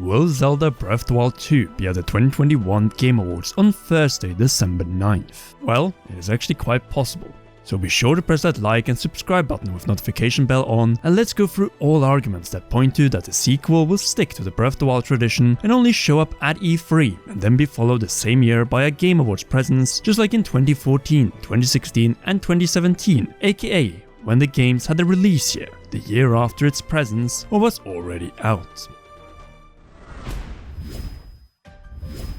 Will Zelda Breath of the Wild 2 be at the 2021 Game Awards on Thursday, December 9th? Well, it is actually quite possible. So be sure to press that like and subscribe button with notification bell on, and let's go through all arguments that point to that the sequel will stick to the Breath of the Wild tradition and only show up at E3 and then be followed the same year by a Game Awards presence, just like in 2014, 2016 and 2017, aka when the games had a release year, the year after its presence or was already out.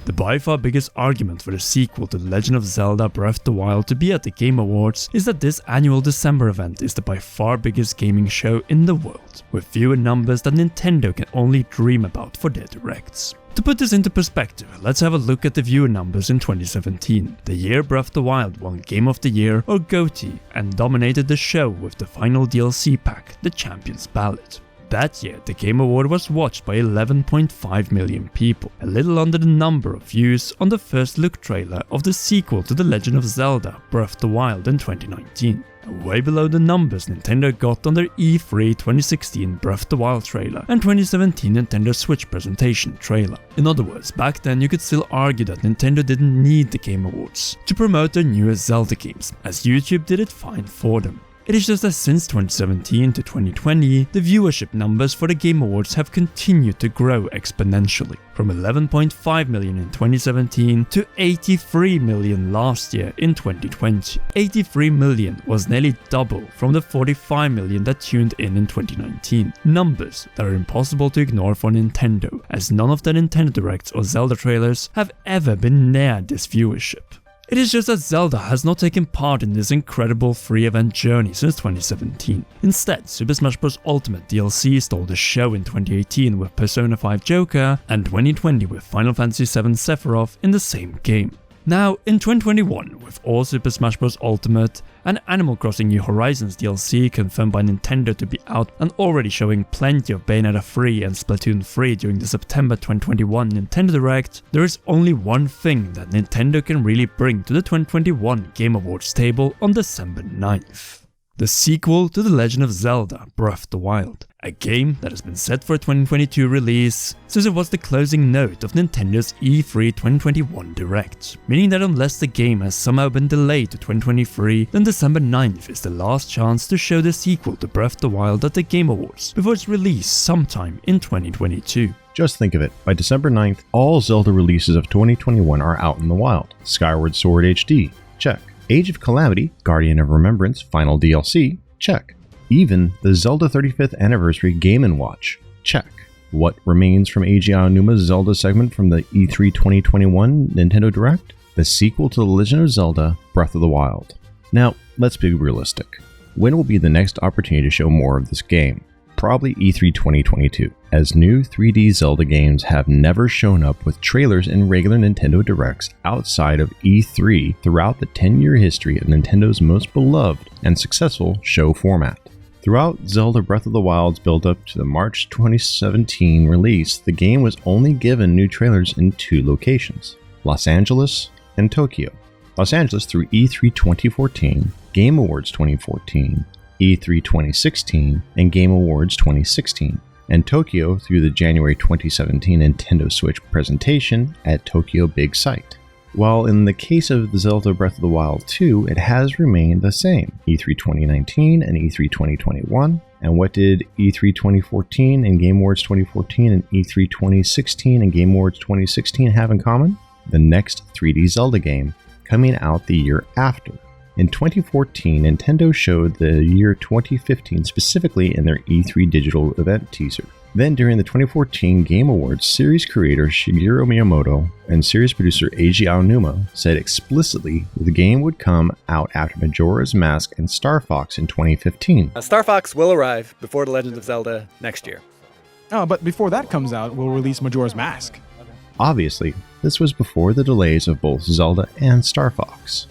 The by far biggest argument for the sequel to The Legend of Zelda Breath of the Wild to be at the Game Awards is that this annual December event is the by far biggest gaming show in the world, with fewer numbers that Nintendo can only dream about for their directs. To put this into perspective, let's have a look at the viewer numbers in 2017, the year Breath of the Wild won Game of the Year or GOTY and dominated the show with the final DLC pack, The Champion's Ballad. That year, the Game Award was watched by 11.5 million people, a little under the number of views on the first look trailer of the sequel to The Legend of Zelda Breath of the Wild in 2019. Way below the numbers Nintendo got on their E3 2016 Breath of the Wild trailer and 2017 Nintendo Switch presentation trailer. In other words, back then you could still argue that Nintendo didn't need the Game Awards to promote their newest Zelda games, as YouTube did it fine for them. It is just that since 2017 to 2020, the viewership numbers for the Game Awards have continued to grow exponentially, from 11.5 million in 2017 to 83 million last year in 2020. 83 million was nearly double from the 45 million that tuned in 2019. Numbers that are impossible to ignore for Nintendo, as none of the Nintendo Directs or Zelda trailers have ever been near this viewership. It is just that Zelda has not taken part in this incredible free event journey since 2017. Instead, Super Smash Bros. Ultimate DLC stole the show in 2018 with Persona 5 Joker and 2020 with Final Fantasy VII Sephiroth in the same game. Now, in 2021, with all Super Smash Bros. Ultimate and Animal Crossing New Horizons DLC confirmed by Nintendo to be out and already showing plenty of Bayonetta 3 and Splatoon 3 during the September 2021 Nintendo Direct, there is only one thing that Nintendo can really bring to the 2021 Game Awards table on December 9th. The sequel to The Legend of Zelda Breath of the Wild, a game that has been set for a 2022 release since it was the closing note of Nintendo's E3 2021 Direct, meaning that unless the game has somehow been delayed to 2023, then December 9th is the last chance to show the sequel to Breath of the Wild at the Game Awards before its release sometime in 2022. Just think of it, by December 9th, all Zelda releases of 2021 are out in the wild. Skyward Sword HD, check. Age of Calamity, Guardian of Remembrance Final DLC, check. Even the Zelda 35th Anniversary Game & Watch, check. What remains from Eiji Aonuma's Zelda segment from the E3 2021 Nintendo Direct? The sequel to The Legend of Zelda Breath of the Wild. Now, let's be realistic. When will be the next opportunity to show more of this game? Probably E3 2022, as new 3D Zelda games have never shown up with trailers in regular Nintendo Directs outside of E3 throughout the 10-year history of Nintendo's most beloved and successful show format. Throughout Zelda Breath of the Wild's build-up to the March 2017 release, the game was only given new trailers in two locations, Los Angeles and Tokyo. Los Angeles through E3 2014, Game Awards 2014, E3 2016, and Game Awards 2016, and Tokyo through the January 2017 Nintendo Switch presentation at Tokyo Big Sight. While in the case of the Zelda Breath of the Wild 2, it has remained the same, E3 2019 and E3 2021. And what did E3 2014 and Game Awards 2014 and E3 2016 and Game Awards 2016 have in common? The next 3D Zelda game coming out the year after. In 2014, Nintendo showed the year 2015 specifically in their E3 digital event teaser. Then during the 2014 Game Awards, series creator Shigeru Miyamoto and series producer Eiji Aonuma said explicitly that the game would come out after Majora's Mask and Star Fox in 2015. Star Fox will arrive before The Legend of Zelda next year. Oh, but before that comes out, we'll release Majora's Mask. Obviously, this was before the delays of both Zelda and Star Fox.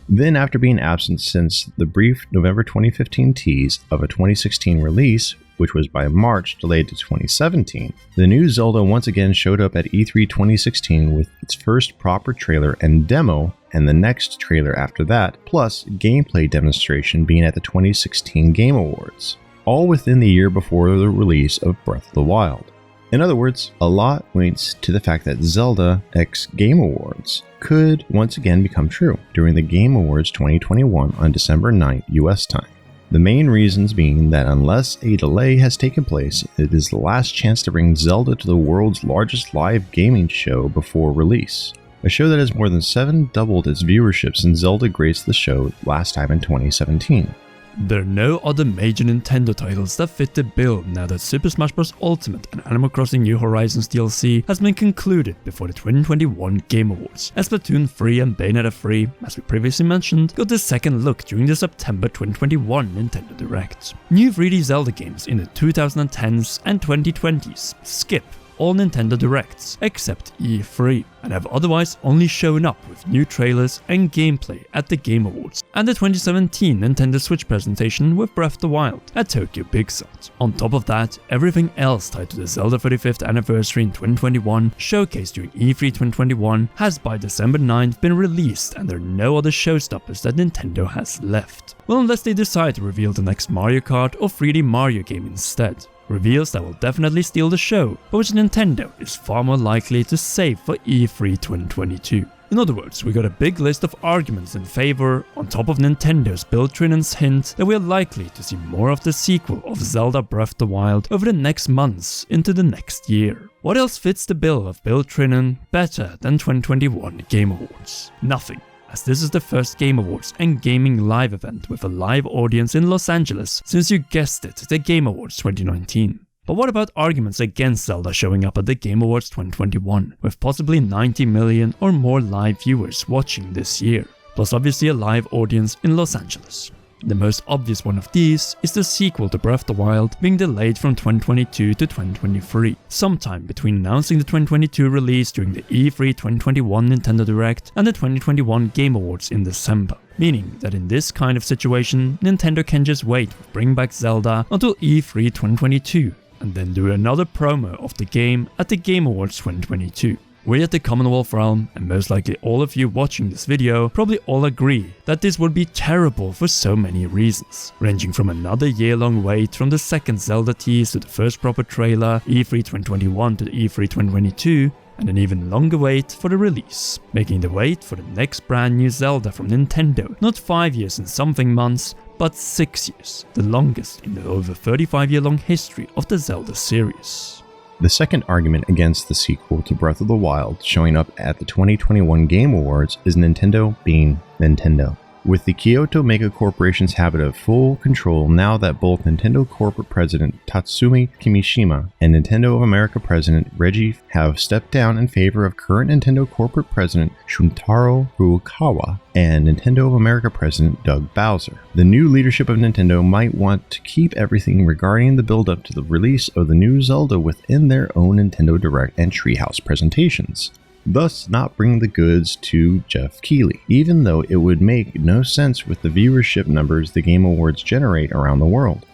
Then, after being absent since the brief November 2015 tease of a 2016 release, which was by March delayed to 2017, the new Zelda once again showed up at E3 2016 with its first proper trailer and demo, and the next trailer after that, plus gameplay demonstration being at the 2016 Game Awards, all within the year before the release of Breath of the Wild. In other words, a lot points to the fact that Zelda X Game Awards could once again become true during the Game Awards 2021 on December 9th US time. The main reasons being that unless a delay has taken place, it is the last chance to bring Zelda to the world's largest live gaming show before release. A show that has more than doubled its viewership since Zelda graced the show last time in 2017. There are no other major Nintendo titles that fit the bill now that Super Smash Bros. Ultimate and Animal Crossing New Horizons DLC has been concluded before the 2021 Game Awards, as Splatoon 3 and Bayonetta 3, as we previously mentioned, got the second look during the September 2021 Nintendo Direct. New 3D Zelda games in the 2010s and 2020s skip all Nintendo Directs except E3 and have otherwise only shown up with new trailers and gameplay at the Game Awards and the 2017 Nintendo Switch presentation with Breath of the Wild at Tokyo Big Sight. On top of that, everything else tied to the Zelda 35th anniversary in 2021 showcased during E3 2021 has by December 9th been released, and there are no other showstoppers that Nintendo has left. Well, unless they decide to reveal the next Mario Kart or 3D Mario game instead. Reveals that will definitely steal the show, but which Nintendo is far more likely to save for E3 2022. In other words, we got a big list of arguments in favor, on top of Nintendo's Bill Trinnan's hint that we are likely to see more of the sequel of Zelda Breath of the Wild over the next months into the next year. What else fits the bill of Bill Trinnan better than 2021 Game Awards? Nothing, as this is the first Game Awards and gaming live event with a live audience in Los Angeles since, you guessed it, the Game Awards 2019. But what about arguments against Zelda showing up at the Game Awards 2021, with possibly 90 million or more live viewers watching this year, plus obviously a live audience in Los Angeles? The most obvious one of these is the sequel to Breath of the Wild being delayed from 2022 to 2023, sometime between announcing the 2022 release during the E3 2021 Nintendo Direct and the 2021 Game Awards in December. Meaning that in this kind of situation, Nintendo can just wait with bringing back Zelda until E3 2022, and then do another promo of the game at the Game Awards 2022. We at the Commonwealth Realm, and most likely all of you watching this video, probably all agree that this would be terrible for so many reasons, ranging from another year-long wait from the second Zelda tease to the first proper trailer, E3 2021 to E3 2022, and an even longer wait for the release, making the wait for the next brand new Zelda from Nintendo not 5 years and something months, but 6 years, the longest in the over 35-year-long history of the Zelda series. The second argument against the sequel to Breath of the Wild showing up at the 2021 Game Awards is Nintendo being Nintendo. With the Kyoto Mega Corporation's habit of full control now that both Nintendo corporate president Tatsumi Kimishima and Nintendo of America president Reggie have stepped down in favor of current Nintendo corporate president Shuntaro Furukawa and Nintendo of America president Doug Bowser, the new leadership of Nintendo might want to keep everything regarding the build-up to the release of the new Zelda within their own Nintendo Direct and Treehouse presentations, thus not bring the goods to Jeff Keighley, even though it would make no sense with the viewership numbers the Game Awards generate around the world.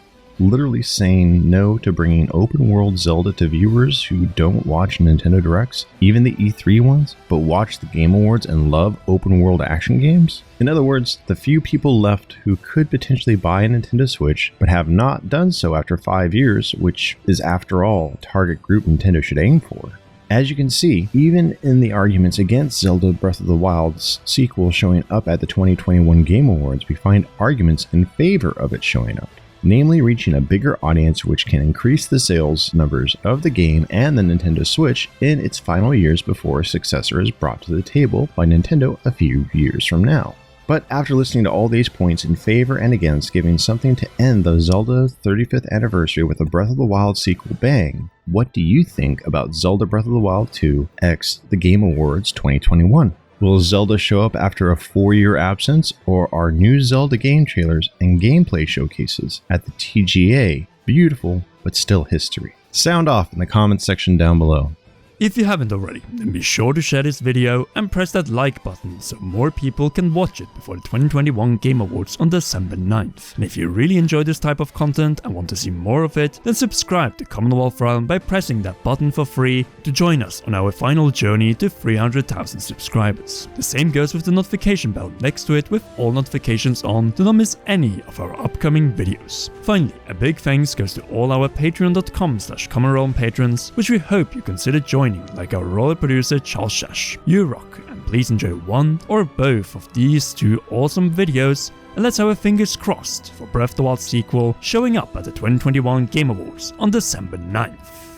Literally saying no to bringing open world Zelda to viewers who don't watch Nintendo Directs, even the E3 ones, but watch the Game Awards and love open world action games? In other words, the few people left who could potentially buy a Nintendo Switch but have not done so after 5 years, which is after all the target group Nintendo should aim for. As you can see, even in the arguments against Zelda Breath of the Wild's sequel showing up at the 2021 Game Awards, we find arguments in favor of it showing up, namely reaching a bigger audience which can increase the sales numbers of the game and the Nintendo Switch in its final years before a successor is brought to the table by Nintendo a few years from now. But after listening to all these points in favor and against giving something to end the Zelda 35th anniversary with a Breath of the Wild sequel bang, what do you think about Zelda Breath of the Wild 2 x the Game Awards 2021? Will Zelda show up after a 4-year absence, or are new Zelda game trailers and gameplay showcases at the TGA beautiful but still history? Sound off in the comments section down below. If you haven't already, then be sure to share this video and press that like button so more people can watch it before the 2021 Game Awards on December 9th. And if you really enjoy this type of content and want to see more of it, then subscribe to Commonwealth Realm by pressing that button for free to join us on our final journey to 300,000 subscribers. The same goes with the notification bell next to it with all notifications on to not miss any of our upcoming videos. Finally, a big thanks goes to all our patreon.com/CommonRealm patrons, which we hope you consider joining, like our roller producer Charles Shash. You rock, and please enjoy one or both of these two awesome videos, and let's have our fingers crossed for Breath of the Wild sequel showing up at the 2021 Game Awards on December 9th.